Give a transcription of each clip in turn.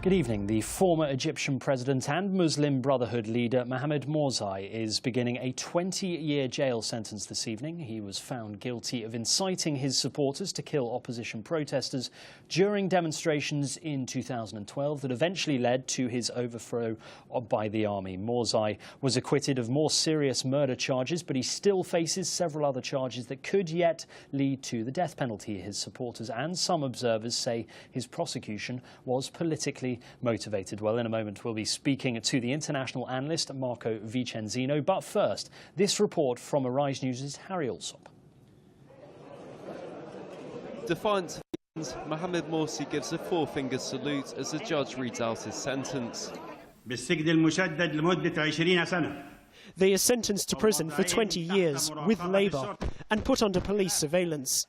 Good evening. The former Egyptian president and Muslim Brotherhood leader Mohammed Morsi is beginning a 20-year jail sentence this evening. He was found guilty of inciting his supporters to kill opposition protesters during demonstrations in 2012 that eventually led to his overthrow by the army. Morsi was acquitted of more serious murder charges, but he still faces several other charges that could yet lead to the death penalty. His supporters and some observers say his prosecution was politically motivated. Well, in a moment we'll be speaking to the international analyst Marco Vicenzino, but first, this report from Arise News' Harry Alsop. Defiant Mohammed Morsi gives a four-finger salute as the judge reads out his sentence. They are sentenced to prison for 20 years with labour and put under police surveillance,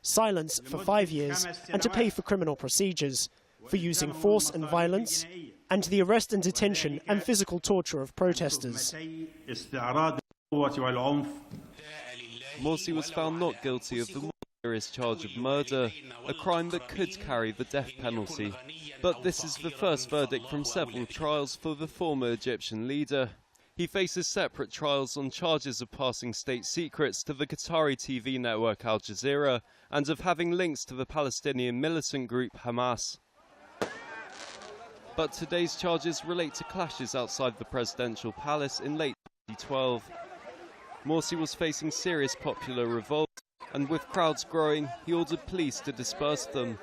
silence for 5 years and to pay for criminal procedures, for using force and violence, and the arrest and detention and physical torture of protesters. Morsi was found not guilty of the more serious charge of murder, a crime that could carry the death penalty. But this is the first verdict from several trials for the former Egyptian leader. He faces separate trials on charges of passing state secrets to the Qatari TV network Al Jazeera and of having links to the Palestinian militant group Hamas. But today's charges relate to clashes outside the presidential palace in late 2012. Morsi was facing serious popular revolt, and with crowds growing, he ordered police to disperse them.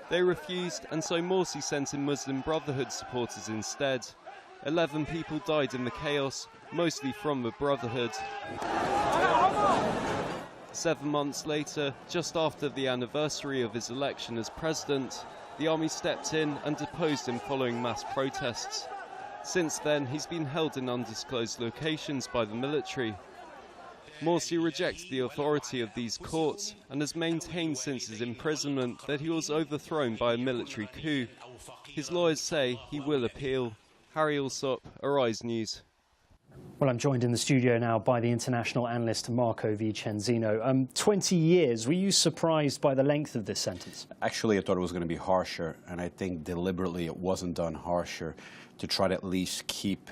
They refused, and so Morsi sent in Muslim Brotherhood supporters instead. 11 people died in the chaos, mostly from the Brotherhood. 7 months later, just after the anniversary of his election as president, the army stepped in and deposed him following mass protests. Since then, he's been held in undisclosed locations by the military. Morsi rejects the authority of these courts and has maintained since his imprisonment that he was overthrown by a military coup. His lawyers say he will appeal. Harry Alsop, Arise News. Well, I'm joined in the studio now by the international analyst Marco Vicenzino. 20 years, were you surprised by the length of this sentence? Actually, I thought it was going to be harsher, and I think deliberately it wasn't done harsher to try to at least keep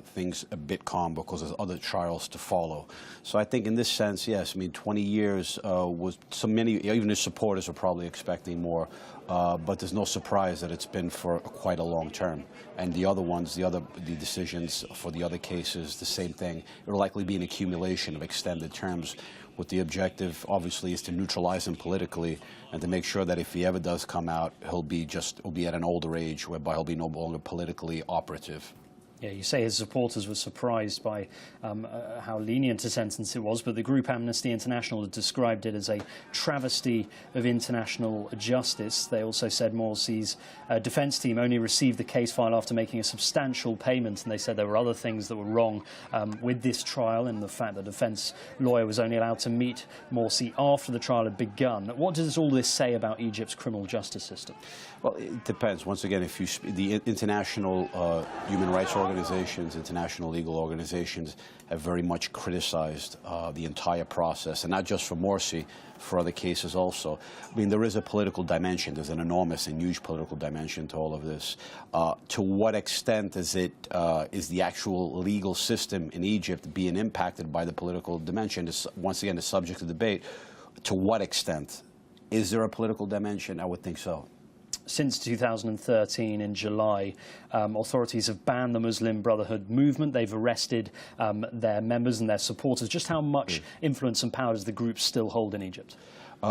things a bit calm because there's other trials to follow. So I think in this sense, yes, I mean, 20 years was even his supporters are probably expecting more, but there's no surprise that it's been for quite a long term. And the other ones, the decisions for the other cases, the same thing. It will likely be an accumulation of extended terms, with the objective, obviously, is to neutralize him politically and to make sure that if he ever does come out, he'll be at an older age, whereby he'll be no longer politically operative. Yeah, you say his supporters were surprised by how lenient a sentence it was, but the group Amnesty International had described it as a travesty of international justice. They also said Morsi's defence team only received the case file after making a substantial payment, and they said there were other things that were wrong with this trial, and the fact that the defence lawyer was only allowed to meet Morsi after the trial had begun. What does all this say about Egypt's criminal justice system? Well, it depends. Once again, if the international human rights organizations, international legal organizations have very much criticized the entire process, and not just for Morsi, for other cases also. I mean, there is a political dimension. There's an enormous and huge political dimension to all of this. To what extent is the actual legal system in Egypt being impacted by the political dimension? Is once again a subject of debate. To what extent? Is there a political dimension? I would think so. Since 2013, in July, authorities have banned the Muslim Brotherhood movement. They've arrested their members and their supporters. Just how much influence and power does the group still hold in Egypt?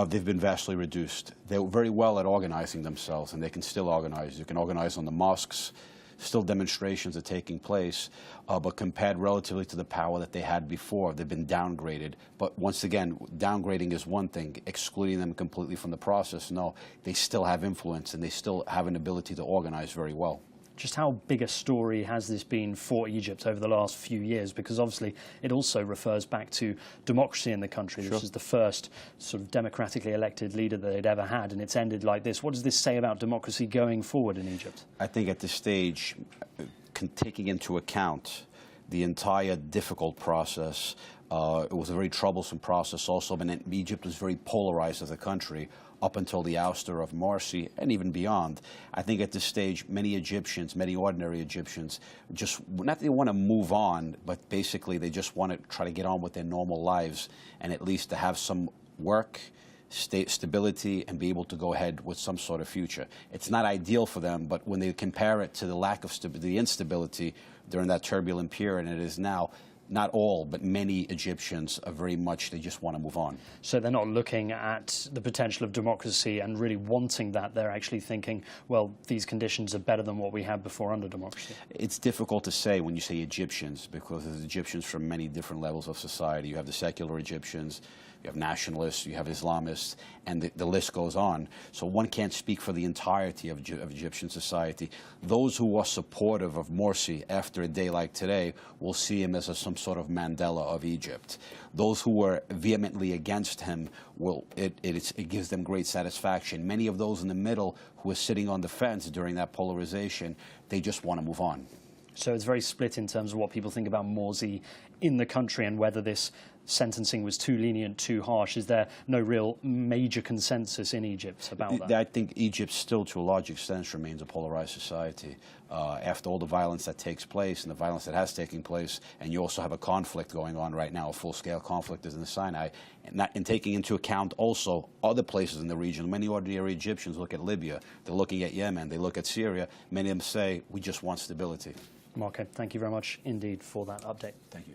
They've been vastly reduced. They're very well at organizing themselves, and they can still organize. You can organize on the mosques. Still demonstrations are taking place, but compared relatively to the power that they had before, they've been downgraded. But once again, downgrading is one thing. Excluding them completely from the process, no. They still have influence, and they still have an ability to organize very well. Just how big a story has this been for Egypt over the last few years? Because obviously it also refers back to democracy in the country. Sure. This is the first sort of democratically elected leader that they'd ever had, and it's ended like this. What does this say about democracy going forward in Egypt? I think at this stage, taking into account the entire difficult process, It was a very troublesome process also, but Egypt was very polarized as a country up until the ouster of Morsi and even beyond. I think at this stage, many Egyptians, many ordinary Egyptians, just not they want to move on, but basically they just want to try to get on with their normal lives and at least to have some work, stability, and be able to go ahead with some sort of future. It's not ideal for them, but when they compare it to the lack of the instability during that turbulent period, and it is now, not all, but many Egyptians are very much, they just want to move on. So they're not looking at the potential of democracy and really wanting that. They're actually thinking, well, these conditions are better than what we had before under democracy. It's difficult to say when you say Egyptians, because there's Egyptians from many different levels of society. You have the secular Egyptians, you have nationalists, you have Islamists, and the list goes on. So one can't speak for the entirety of Egyptian society. Those who are supportive of Morsi after a day like today will see him as some sort of Mandela of Egypt. Those who are vehemently against him, it gives them great satisfaction. Many of those in the middle who are sitting on the fence during that polarization, they just want to move on. So it's very split in terms of what people think about Morsi in the country and whether this sentencing was too lenient, too harsh. Is there no real major consensus in Egypt about that? I think Egypt still, to a large extent, remains a polarized society. After all the violence that takes place and the violence that has taken place, and you also have a conflict going on right now, a full-scale conflict is in the Sinai, and taking into account also other places in the region. Many ordinary Egyptians look at Libya, they're looking at Yemen, they look at Syria. Many of them say, we just want stability. Marco, thank you very much indeed for that update. Thank you.